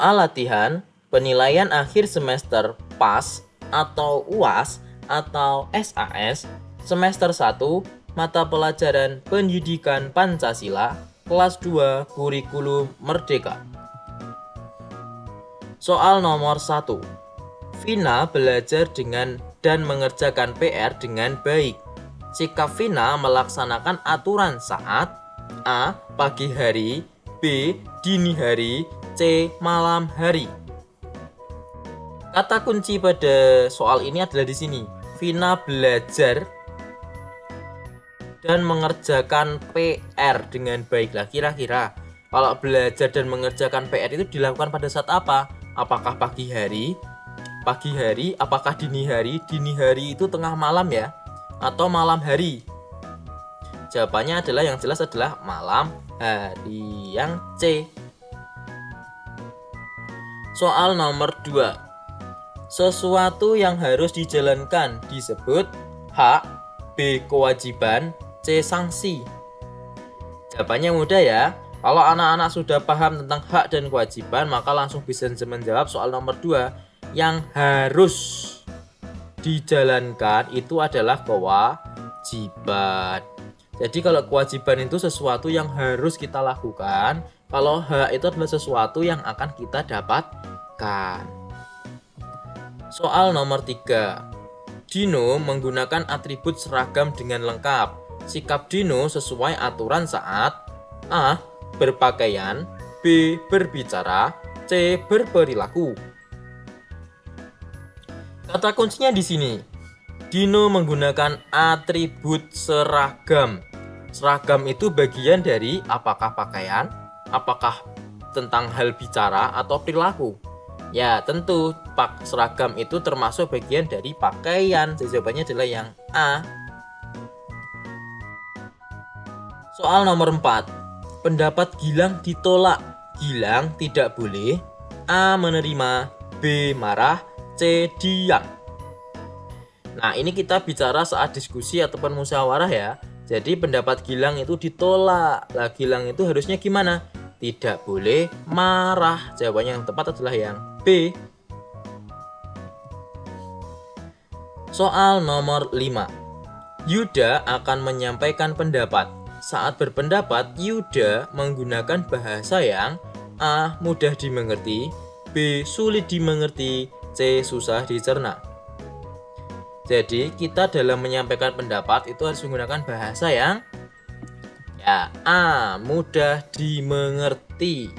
Soal latihan, penilaian akhir semester PAS atau UAS atau SAS semester 1 mata pelajaran Pendidikan Pancasila kelas 2 Kurikulum Merdeka. Soal nomor 1. Vina belajar dengan dan mengerjakan PR dengan baik. Sikap Vina melaksanakan aturan saat A. Pagi hari, B. Dini hari, C. Malam hari. Kata kunci pada soal ini adalah di sini. Vina belajar dan mengerjakan PR dengan baik. Lah kira-kira kalau belajar dan mengerjakan PR itu dilakukan pada saat apa? Apakah pagi hari, apakah dini hari? Dini hari itu tengah malam ya, atau malam hari? Jawabannya adalah yang jelas adalah malam hari, yang C. Soal nomor 2. Sesuatu yang harus dijalankan disebut hak, B. kewajiban, C. sanksi. Jawabannya mudah ya. Kalau anak-anak sudah paham tentang hak dan kewajiban, maka langsung bisa menjawab soal nomor 2. Yang harus dijalankan itu adalah kewajiban. Jadi kalau kewajiban itu sesuatu yang harus kita lakukan, kalau hak itu adalah sesuatu yang akan kita dapatkan. Soal nomor 3. Dino menggunakan atribut seragam dengan lengkap. Sikap Dino sesuai aturan saat A. berpakaian, B. berbicara, C. berperilaku. Kata kuncinya di sini. Dino menggunakan atribut seragam. Seragam itu bagian dari apakah pakaian, apakah tentang hal bicara atau perilaku. Ya tentu seragam itu termasuk bagian dari pakaian. Jawabannya adalah yang A. Soal nomor 4. Pendapat Gilang ditolak. Gilang tidak boleh A. menerima, B. marah, C. diam. Nah ini kita bicara saat diskusi ataupun musyawarah ya. Jadi pendapat Gilang itu ditolak. Lah Gilang itu harusnya gimana? Tidak boleh marah. Jawabannya yang tepat adalah yang B. Soal nomor 5. Yuda akan menyampaikan pendapat. Saat berpendapat, Yuda menggunakan bahasa yang A. mudah dimengerti, B. sulit dimengerti, C. susah dicerna. Jadi kita dalam menyampaikan pendapat itu harus menggunakan bahasa yang A. mudah dimengerti.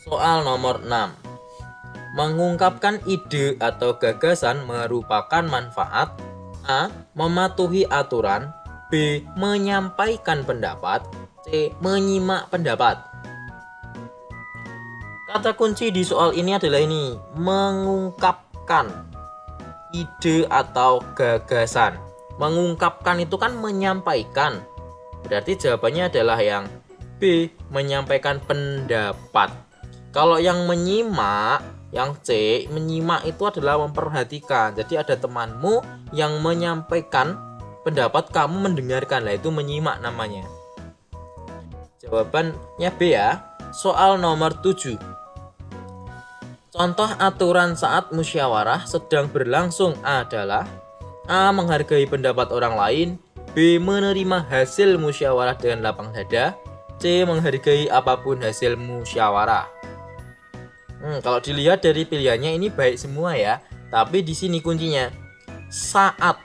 Soal nomor 6. Mengungkapkan ide atau gagasan merupakan manfaat A. mematuhi aturan, B. menyampaikan pendapat, C. menyimak pendapat. Kata kunci di soal ini adalah ini, mengungkapkan ide atau gagasan. Mengungkapkan itu kan menyampaikan. Berarti jawabannya adalah yang B. menyampaikan pendapat. Kalau yang menyimak, yang C, menyimak itu adalah memperhatikan. Jadi ada temanmu yang menyampaikan pendapat, kamu mendengarkan. Lah itu menyimak namanya. Jawabannya B ya. Soal nomor 7. Contoh aturan saat musyawarah sedang berlangsung adalah A. menghargai pendapat orang lain, B. menerima hasil musyawarah dengan lapang dada, C. menghargai apapun hasil musyawarah. Kalau dilihat dari pilihannya ini baik semua ya. Tapi di sini kuncinya saat,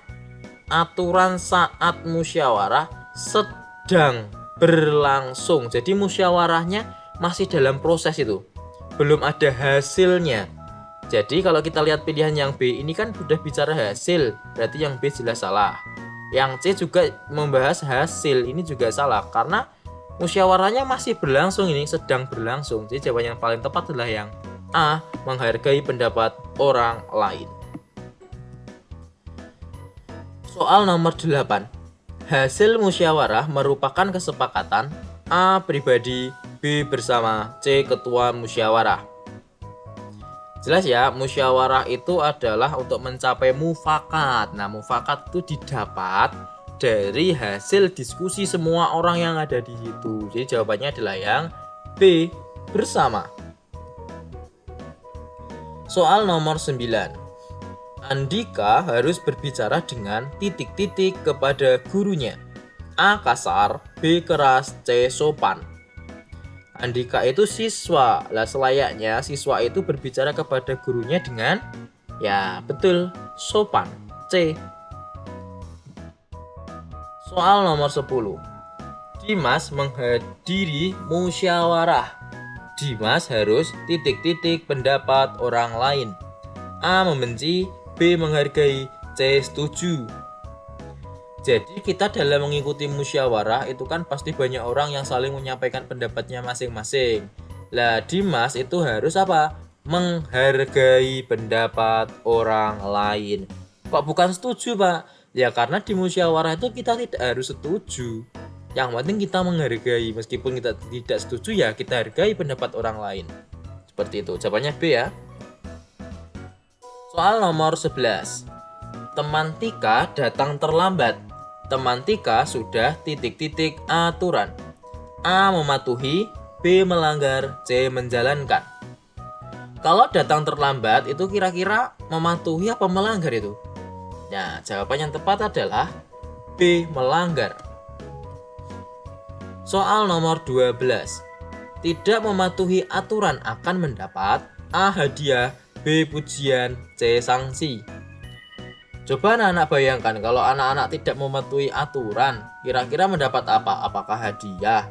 aturan saat musyawarah sedang berlangsung. Jadi musyawarahnya masih dalam proses itu, belum ada hasilnya. Jadi kalau kita lihat pilihan yang B ini kan sudah bicara hasil, berarti yang B jelas salah. Yang C juga membahas hasil, ini juga salah karena musyawarahnya masih berlangsung, ini sedang berlangsung. Jadi jawaban yang paling tepat adalah yang A. menghargai pendapat orang lain. Soal nomor 8. Hasil musyawarah merupakan kesepakatan A. pribadi, B. bersama, C. ketua musyawarah. Jelas ya, musyawarah itu adalah untuk mencapai mufakat. Nah, mufakat itu didapat dari hasil diskusi semua orang yang ada di situ. Jadi jawabannya adalah yang B. bersama. Soal nomor 9. Andika harus berbicara dengan titik-titik kepada gurunya. A. Kasar, B. Keras, C. Sopan. Andika itu siswa. Lah selayaknya siswa itu berbicara kepada gurunya dengan, ya betul, sopan. C. Soal nomor 10. Dimas menghadiri musyawarah. Dimas harus titik-titik pendapat orang lain. A. Membenci, B. Menghargai, C. Setuju. Jadi kita dalam mengikuti musyawarah itu kan pasti banyak orang yang saling menyampaikan pendapatnya masing-masing. Lah Dimas itu harus apa? Menghargai pendapat orang lain. Kok bukan setuju, Pak? Ya karena di musyawarah itu kita tidak harus setuju. Yang penting kita menghargai, meskipun kita tidak setuju ya kita hargai pendapat orang lain. Seperti itu. Jawabannya B ya. Soal nomor 11. Teman Tika datang terlambat. Teman Tika sudah titik-titik aturan. A. Mematuhi, B. Melanggar, C. Menjalankan. Kalau datang terlambat itu kira-kira mematuhi apa melanggar itu? Nah, jawaban yang tepat adalah B. Melanggar. Soal nomor 12. Tidak mematuhi aturan akan mendapat A. Hadiah, B. Pujian, C. Sanksi. Coba anak-anak bayangkan kalau anak-anak tidak mematuhi aturan, kira-kira mendapat apa? Apakah hadiah?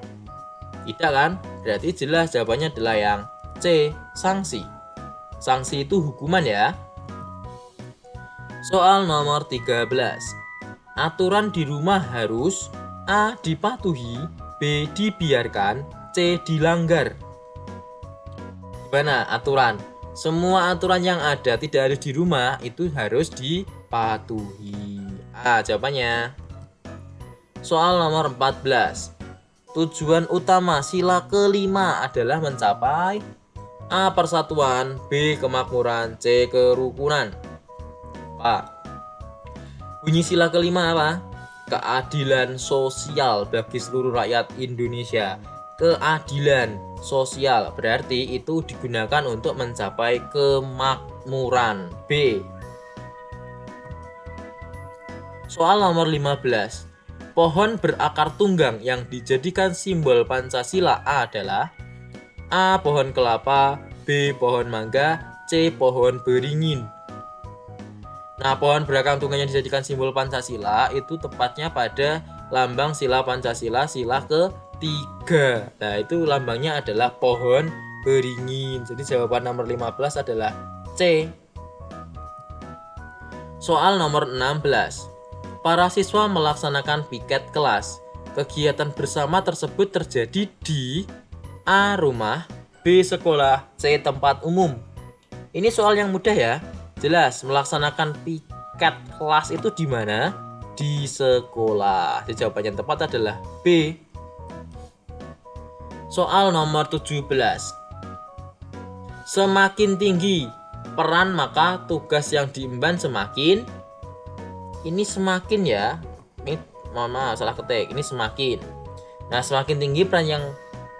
Tidak kan? Berarti jelas jawabannya adalah yang C. Sanksi. Sanksi itu hukuman ya. Soal nomor 13. Aturan di rumah harus A. Dipatuhi, B. Dibiarkan, C. Dilanggar. Gimana aturan? Semua aturan yang ada tidak harus di rumah itu harus dipatuhi. Jawabannya. Soal nomor 14. Tujuan utama sila kelima adalah mencapai A. Persatuan, B. Kemakmuran, C. Kerukunan. Pak, bunyi sila kelima apa? Keadilan sosial bagi seluruh rakyat Indonesia. Keadilan sosial berarti itu digunakan untuk mencapai kemakmuran. B. Soal nomor 15. Pohon berakar tunggang yang dijadikan simbol Pancasila adalah A. Pohon kelapa, B. Pohon mangga, C. Pohon beringin. Nah, pohon berakar tunggang yang dijadikan simbol Pancasila itu tepatnya pada lambang sila Pancasila sila ketiga. Nah, itu lambangnya adalah pohon beringin. Jadi jawaban nomor 15 adalah C. Soal nomor 16. Para siswa melaksanakan piket kelas. Kegiatan bersama tersebut terjadi di A. Rumah, B. Sekolah, C. Tempat umum. Ini soal yang mudah ya. Jelas, melaksanakan piket kelas itu di mana? Di sekolah. Jadi jawaban yang tepat adalah B. Soal nomor 17. Semakin tinggi peran maka tugas yang diemban semakin. Ini semakin ya. Ini mohon maaf salah ketik. Ini semakin. Nah, semakin tinggi peran yang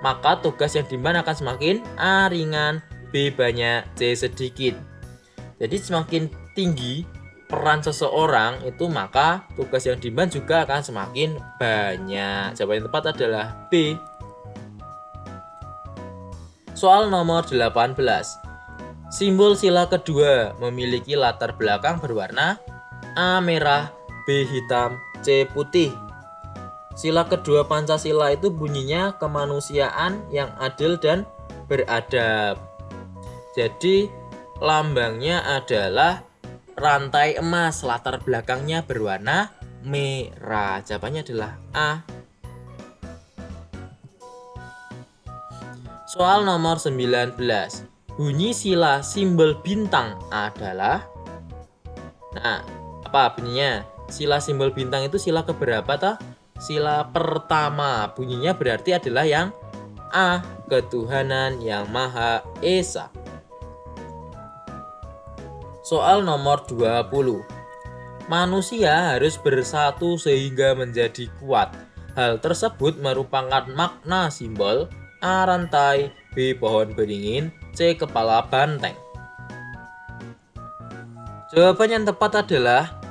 maka tugas yang diemban akan semakin A. Ringan, B. Banyak, C. Sedikit. Jadi semakin tinggi peran seseorang itu maka tugas yang diemban juga akan semakin banyak. Jawaban yang tepat adalah B. Soal nomor 18. Simbol sila kedua memiliki latar belakang berwarna A. Merah, B. Hitam, C. Putih. Sila kedua Pancasila itu bunyinya kemanusiaan yang adil dan beradab. Jadi lambangnya adalah rantai emas, latar belakangnya berwarna merah. Jawabannya adalah A. Soal nomor 19. Bunyi sila simbol bintang adalah. Nah, apa bunyinya? Sila simbol bintang itu sila keberapa toh? Sila pertama. Bunyinya berarti adalah yang A. Ketuhanan yang Maha Esa. Soal nomor 20. Manusia harus bersatu sehingga menjadi kuat. Hal tersebut merupakan makna simbol A. Rantai, B. Pohon beringin, C. Kepala banteng. Jawaban yang tepat adalah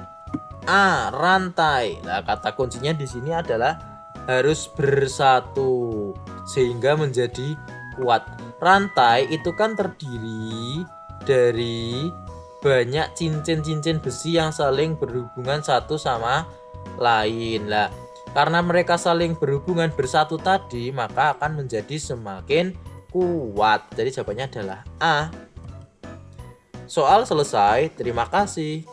A. Rantai. Nah, kata kuncinya di sini adalah harus bersatu sehingga menjadi kuat. Rantai itu kan terdiri dari banyak cincin-cincin besi yang saling berhubungan satu sama lain. Lah, karena mereka saling berhubungan bersatu tadi, maka akan menjadi semakin kuat. Jadi jawabannya adalah A. Soal selesai. Terima kasih.